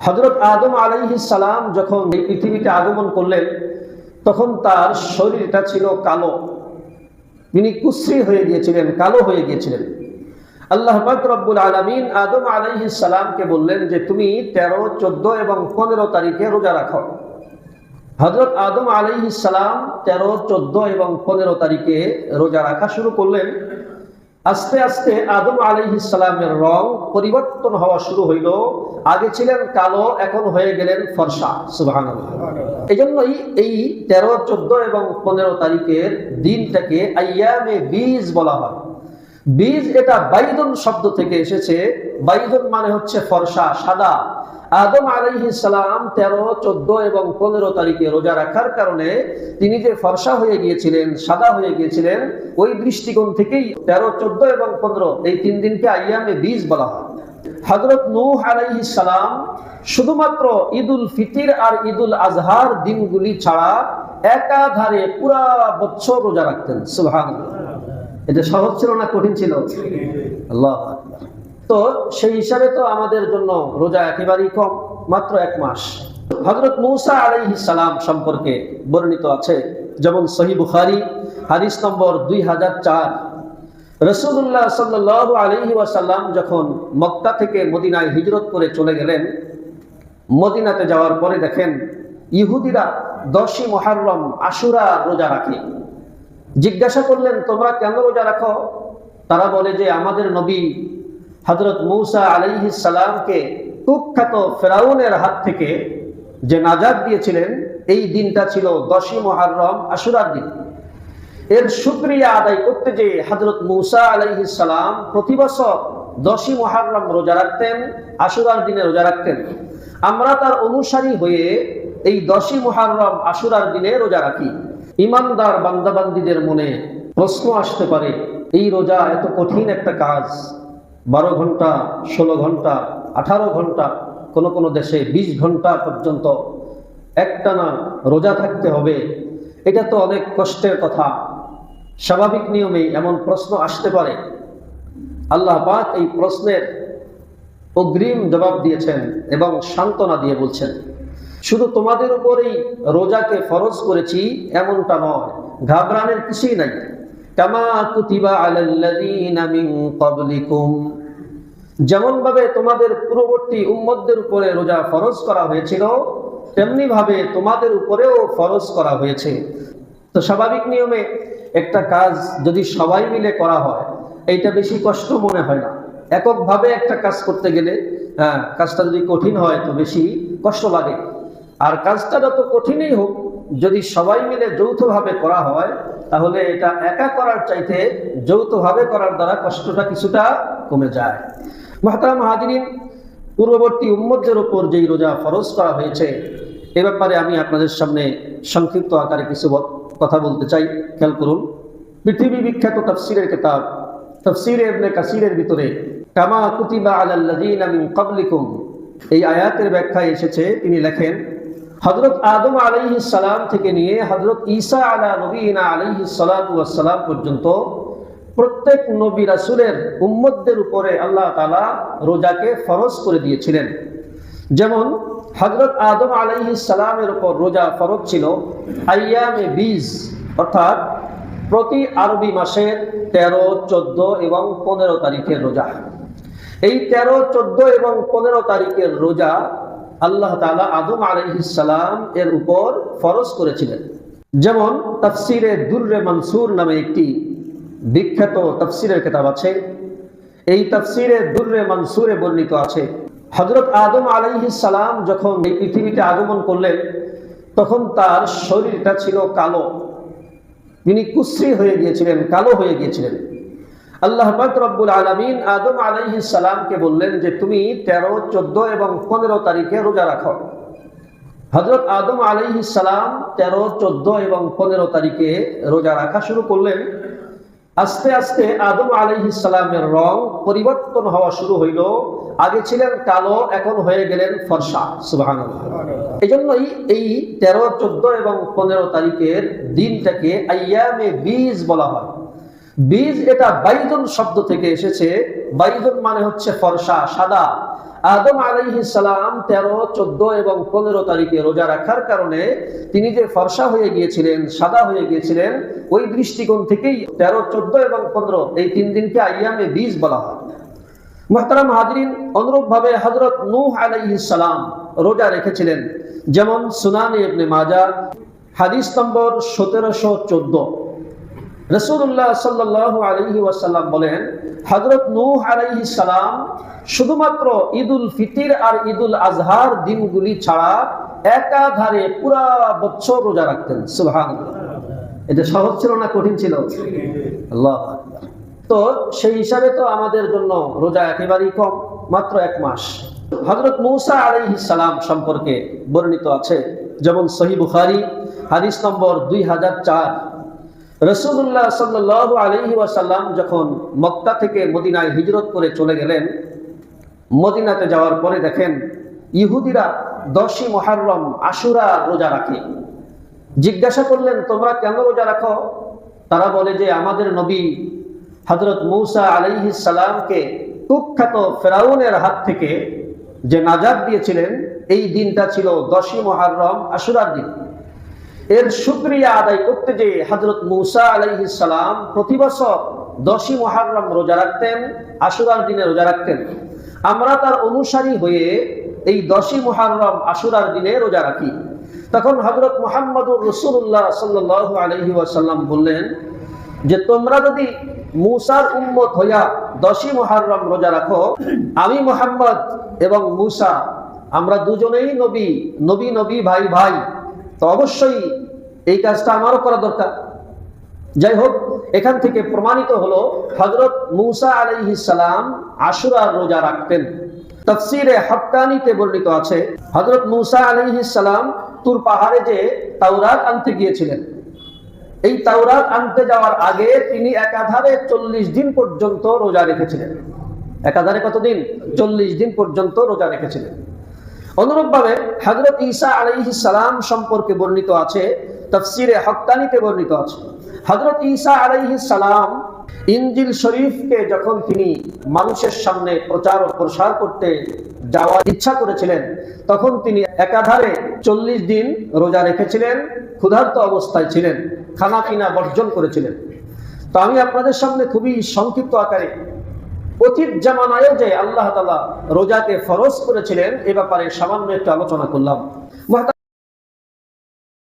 হযরত আদম আলাইহিস সালাম যখন এই পৃথিবীতে আগমন করলেন তখন তার শরীরটা ছিল কালো। তিনি কুশ্রী হয়ে গিয়েছিলেন, কালো হয়ে গিয়েছিলেন। আল্লাহ পাক রব্বুল আলামিন আদম আলাইহিস সালামকে বললেন যে তুমি 13, 14 এবং 15 তারিখে রোজা রাখো। হযরত আদম আলাইহিস সালাম 13, 14 এবং 15 তারিখে রোজা রাখা শুরু করলেন। আস্তে আস্তে আদম আলাইহিস সালামের রং পরিবর্তন হওয়া শুরু হইল। আগে ছিলেন কালো, এখন হয়ে গেলেন ফর্সা। সুবহানাল্লাহ। এজন্যই এই 13, 14 এবং 15 তারিখের দিনটাকে আইয়ামে বীজ বলা হয়। বীজ এটা বাইদুন শব্দ থেকে এসেছে। বাইদুন মানে হচ্ছে ফর্সা, সাদা। আদম আলাইহিস সালাম 13, 14 এবং 15 তারিখে রোজা রাখার কারণে তিনি যে ফর্সা হয়ে গিয়েছিলেন, সাদা হয়ে গিয়েছিলেন, ওই দৃষ্টিকোণ থেকেই 13, 14 এবং 15 এই 3 দিনকে আইয়ামে বীজ বলা হয়। হযরত নূহ আলাইহিস সালাম শুধুমাত্র ঈদুল ফিতর আর ঈদুল আজহার দিনগুলি ছাড়া একাধারে পুরা বছর রোজা রাখতেন। সুবহানাল্লাহ। এটা সহজ ছিল না কঠিন ছিল? আল্লাহু আকবার। তো সেই হিসাবে তো আমাদের জন্য রোজা একেবারেই কম, মাত্র 1 মাস। হযরত মূসা আলাইহিস সালাম সম্পর্কে বর্ণিত আছে, যেমন সহিহ বুখারী হাদিস নম্বর 2004। রাসূলুল্লাহ সাল্লাল্লাহু আলাইহি ওয়াসাল্লাম যখন মক্কা থেকে মদিনায় হিজরত করে চলে গেলেন, মদিনাতে যাওয়ার পরে দেখেন ইহুদিরা 10ই মুহররম আশুরা রোজা রাখে। জিজ্ঞাসা করলেন তোমরা কেন রোজা রাখো? তারা বলে যে আমাদের নবী হযরত মূসা আলাইহিস সালামকে কুখ্যাত ফেরাউনের হাত থেকে যে নাজাত দিয়েছিলেন, এই দিনটা ছিল 10ই মুহররম আশুরার দিন। এর শুকরিয়া আদায় করতে যে হযরত মূসা আলাইহিস সালাম প্রতি বছর 10ই মুহররম রোজা রাখতেন, আশুরার দিনে রোজা রাখতেন। আমরা তার অনুসারী হয়ে এই 10ই মুহররম আশুরার দিনে রোজা রাখি। ইমানদার বান্দাবান্দীদের মনে প্রশ্ন আসতে পারে, এই রোজা এত কঠিন একটা কাজ, 12 ঘন্টা, 16 ঘন্টা, 18 ঘন্টা, কোন কোন দেশে 20 ঘন্টা পর্যন্ত একটানা রোজা থাকতে হবে, এটা তো অনেক কষ্টের কথা। স্বাভাবিক নিয়মে এমন প্রশ্ন আসতে পারে। আল্লাহ পাক এই প্রশ্নের অগ্রিম জবাব দিয়েছেন এবং সান্ত্বনা দিয়ে বলছেন, শুধু তোমাদের উপরেই রোজাকে ফরজ করেছি এমনটা নয়, ঘাবড়ানোর কিছুই নাই। কামা কুতিবা আলাল্লাযীনা মিন ক্বাবলিকুম, যেমন ভাবে তোমাদের পূর্ববর্তী উম্মতদের উপরে রোজা ফরজ করা হয়েছিল, তেমনি ভাবে তোমাদের উপরেও ফরজ করা হয়েছে। তো স্বাভাবিক নিয়মে একটা কাজ যদি সবাই মিলে করা হয়, এইটা বেশি কষ্ট মনে হয় না। এককভাবে একটা কাজ করতে গেলে কাজটা যদি কঠিন হয় তো বেশি কষ্ট লাগে। আর কাজটা যত কঠিনই হোক, যদি সবাই মিলে যৌথভাবে করা হয়, তাহলে এটা একা করার চাইতে যৌথভাবে করার দ্বারা কষ্টটা কিছুটা কমে যায়। মুহতারাম হাজিরিন, পূর্ববর্তী উম্মতদের উপর যেই রোজা ফরজ করা হয়েছে, এ ব্যাপারে আমি আপনাদের সামনে সংক্ষিপ্ত আকারে কিছু কথা বলতে চাই। খেয়াল করুন, পৃথিবী বিখ্যাত তাফসীরের কিতাব তাফসীরে ইবনে কাসীরের ভিতরে কামা কুতিবা আলাল্লাযীনা মিন ক্বাবলিকুম এই আয়াতের ব্যাখ্যায় এসেছে। তিনি লেখেন, হযরত আদম আলাইহিস সালাম থেকে নিয়ে হযরত ঈসা আলা নবীনা আলাইহিস সালাতু ওয়াস সালাম পর্যন্ত প্রত্যেক নবী রাসূলের উম্মতদের উপরে আল্লাহ তাআলা রোজাকে ফরজ করে দিয়েছিলেন। যেমন হযরত আদম আলাইহিস সালামের উপর রোজা ফরজ ছিল আইয়ামে বীজ, অর্থাৎ প্রতি আরবি মাসের 13, 14 এবং 15 তারিখের রোজা। এই 13, 14 এবং 15 তারিখের রোজা আল্লাহ তাআলা আদম আলাইহিস সালাম এর উপর ফরজ করেছিলেন। যেমন তাফসীরে দুররে মানসুর নামে একটি বিখ্যাত তাফসীরের কিতাব আছে। এই তাফসীরে দুররে মানসুরে বর্ণিত আছে, হযরত আদম আলাইহিস সালাম যখন এই পৃথিবীতে আগমন করলেন তখন তার শরীরটা ছিল কালো। তিনি কুশ্রী হয়ে গিয়েছিলেন, কালো হয়ে গিয়েছিলেন। আল্লাহ পাক রব্বুল আলামিন আদম আলাইহিস সালামকে বললেন যে তুমি 13, 14 এবং 15 তারিখে রোজা রাখো। হযরত আদম আলাইহিস সালাম 13, 14 এবং 15 তারিখে রোজা রাখা শুরু করলেন। আস্তে আস্তে আদম আলাইহিস সালামের রং পরিবর্তন হওয়া শুরু হইল। আগে ছিলেন কালো, এখন হয়ে গেলেন ফর্সা। সুবহানাল্লাহ। এজন্যই এই 13, 14 এবং 15 তারিখের দিনটাকে আইয়ামে বীজ বলা হয়। বীজ এটা বাইদুন শব্দ থেকে এসেছে। বাইদুন মানে হচ্ছে ফর্সা, সাদা। আদম আলাইহিস সালাম 13, 14 এবং 15 তারিখে রোজা রাখার কারণে তিনি যে ফর্সা হয়ে গিয়েছিলেন, সাদা হয়ে গিয়েছিলেন, ওই দৃষ্টিকোণ থেকেই 13, 14 এবং 15 এই 3 দিনকে আইয়ামে বীজ বলা হয়। মুহতারাম হাজরিন, অনুরূপভাবে হযরত নূহ আলাইহিস সালাম রোজা রেখেছিলেন, যেমন সুনান ইবনে মাজাহ হাদিস নম্বর 1714। রাসূলুল্লাহ সাল্লাল্লাহু আলাইহি ওয়াসাল্লাম বলেন, হযরত নূহ আলাইহিস সালাম শুধুমাত্র ঈদুল ফিতর আর ঈদুল আজহার দিনগুলি ছাড়া একাধারে পুরা বছর রোজা রাখতেন। সুবহানাল্লাহ। এটা সহজ ছিল না কঠিন ছিল? আল্লাহু আকবার। তো সেই হিসাবে তো আমাদের জন্য রোজা একেবারেই কম, মাত্র 1 মাস। হযরত মূসা আলাইহিস সালাম সম্পর্কে বর্ণিত আছে, যেমন সহিহ বুখারী হাদিস নম্বর 2004। রাসূলুল্লাহ সাল্লাল্লাহু আলাইহি ওয়াসাল্লাম যখন মক্কা থেকে মদিনায় হিজরত করে চলে গেলেন, মদিনাতে যাওয়ার পরে দেখেন ইহুদিরা 10ই মুহররম আশুরা রোজা রাখে। জিজ্ঞাসা করলেন, তোমরা কেন রোজা রাখো? তারা বলে যে আমাদের নবী হযরত মূসা আলাইহিস সালামকে কুখ্যাত ফেরাউনের হাত থেকে যে নাজাত দিয়েছিলেন, এই দিনটা ছিল 10ই মুহররম আশুরার দিন। এর শুকরিয়া আদায় করতে যে হযরত মূসা আলাইহিস সালাম প্রতি বছর 10ই মুহররম রোজা রাখতেন, আশুরার দিনে রোজা রাখতেন। আমরা তার অনুসারী হয়ে এই 10ই মুহররম আশুরার দিনে রোজা রাখি। তখন হযরত মুহাম্মদুর রাসূলুল্লাহ সাল্লাল্লাহু আলাইহি ওয়াসাল্লাম বললেন যে তোমরা যদি মূসার উম্মত হইয়া 10ই মুহররম রোজা রাখো, আমি মুহাম্মদ এবং মূসা আমরা দুজনেই নবী, নবী নবী ভাই ভাই, তো অবশ্যই এই কাজটা আমারও করা দরকার। যাই হোক, এখান থেকে প্রমাণিত হলো হযরত মূসা আলাইহিস সালাম আশুরার রোজা রাখতেন। তাফসীরে হাক্কানীতে বর্ণিত আছে, হযরত মূসা আলাইহিস সালাম তুর পাহাড়ে যে তাওরাত আনতে গিয়েছিলেন, এই তাওরাত আনতে যাওয়ার আগে তিনি একাধারে 40 দিন পর্যন্ত রোজা রেখেছিলেন। একাধারে কতদিন? 40 দিন পর্যন্ত রোজা রেখেছিলেন। অনুরূপভাবে হযরত ঈসা আলাইহিস সালাম সম্পর্কে বর্ণিত আছে, তাফসীরে হাক্কানীতে বর্ণিত আছে, হযরত ঈসা আলাইহিস সালাম ইনজিল শরীফকে যখন তিনি মানুষের সামনে প্রচার ও প্রসার করতে যাওয়ার ইচ্ছা করেছিলেন, তখন তিনি একাধারে 40 দিন রোজা রেখেছিলেন, ক্ষুধার্ত অবস্থায় ছিলেন, খানা পিনা বর্জন করেছিলেন। তো আমি আপনাদের সামনে খুবই সংক্ষিপ্ত আকারে অতীত জামানায় যে আল্লাহ তাআলা রোজাকে ফরজ করেছিলেন এ ব্যাপারে সামান্য একটু আলোচনা করলাম।